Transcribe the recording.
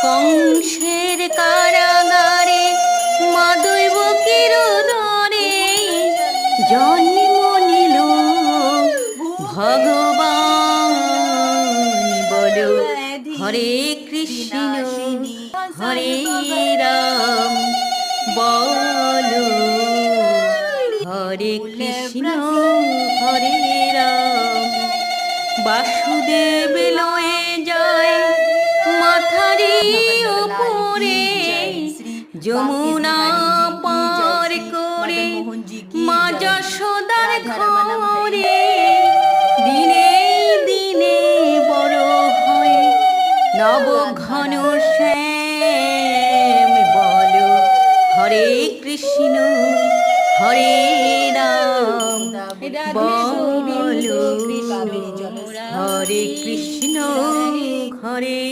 কংসের কারাগারে মা দৈবকীর উদরে জন্ম নিল ভগবান। বলো হরে কৃষ্ণ হরে রাম, বলো হরে কৃষ্ণ হরে রাম। বাসুদেব লয়ে যায় মাথারি ওপরে, যমুনা পার করে মা যশোদার ঘরে। দিনে দিনে বড় হয় নবঘন শ্যাম, বলো হরে কৃষ্ণ হরে রাম, বলো হরে কৃষ্ণ হরে